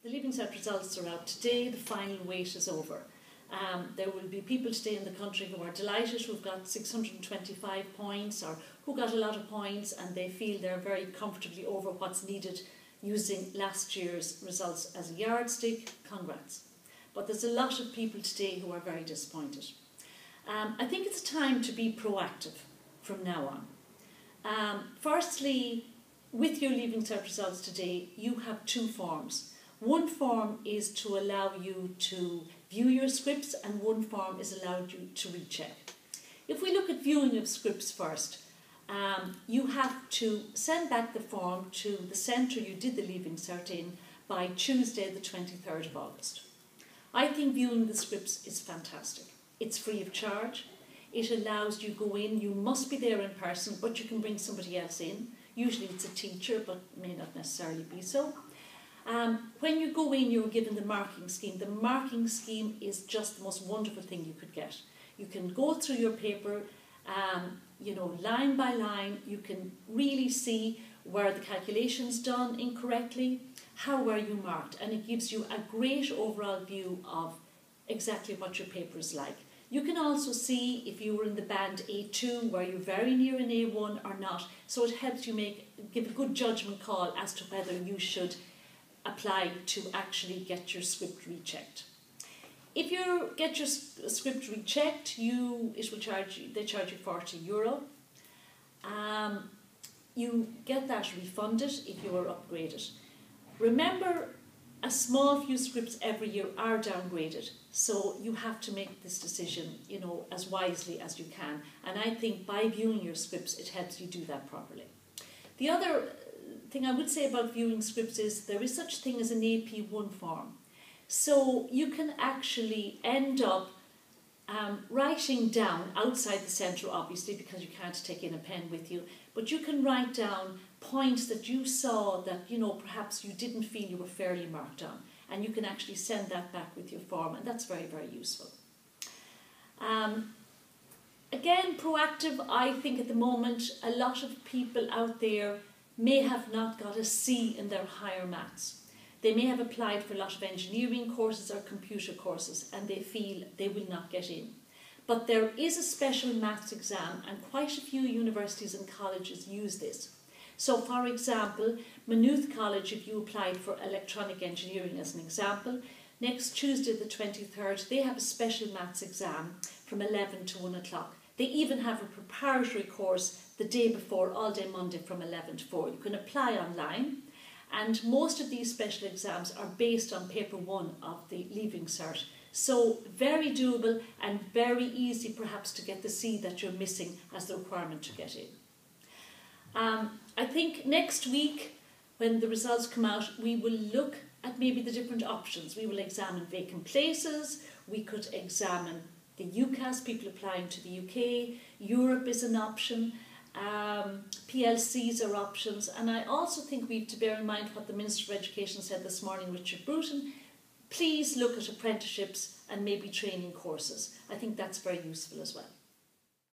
The Leaving Cert results are out today. The final wait is over. There will be people today in the country who are delighted, who've got 625 points or who got a lot of points and they feel they're very comfortably over what's needed using last year's results as a yardstick. Congrats. But there's a lot of people today who are very disappointed. I think it's time to be proactive from now on. Firstly, with your Leaving Cert results today, you have two forms. One form is to allow you to view your scripts and one form is allowed you to recheck. If we look at viewing of scripts first, you have to send back the form to the centre you did the Leaving Cert in by Tuesday the 23rd of August. I think viewing the scripts is fantastic. It's free of charge. It allows you go in, you must be there in person, but you can bring somebody else in. Usually it's a teacher, but may not necessarily be so. When you go in, you're given the marking scheme. The marking scheme is just the most wonderful thing you could get. You can go through your paper, line by line. You can really see where the calculation's done incorrectly, how were you marked, and it gives you a great overall view of exactly what your paper is like. You can also see if you were in the band A2, were you very near an A1 or not, so it helps you give a good judgment call as to whether you should apply to actually get your script rechecked. If you get your script rechecked, they charge you €40. You get that refunded if you are upgraded. Remember, a small few scripts every year are downgraded, so you have to make this decision, as wisely as you can. And I think by viewing your scripts, it helps you do that properly. The other thing I would say about viewing scripts is there is such thing as an AP1 form. So you can actually end up writing down outside the centre, obviously, because you can't take in a pen with you, but you can write down points that you saw that, perhaps you didn't feel you were fairly marked on, and you can actually send that back with your form, and that's very, very useful. Again, proactive, I think at the moment, a lot of people out there may have not got a C in their higher maths. They may have applied for a lot of engineering courses or computer courses and they feel they will not get in. But there is a special maths exam and quite a few universities and colleges use this. So for example, Maynooth College, if you applied for electronic engineering as an example, next Tuesday the 23rd, they have a special maths exam from 11 to 1 o'clock. They even have a preparatory course the day before, all day Monday from 11 to 4. You can apply online, and most of these special exams are based on paper 1 of the Leaving Cert. So very doable and very easy perhaps to get the C that you're missing as the requirement to get in. I think next week when the results come out, we will look at maybe the different options. We will examine vacant places, we could examine the UCAS, people applying to the UK, Europe is an option, PLCs are options, and I also think we have to bear in mind what the Minister of Education said this morning, Richard Bruton. Please look at apprenticeships and maybe training courses. I think that's very useful as well.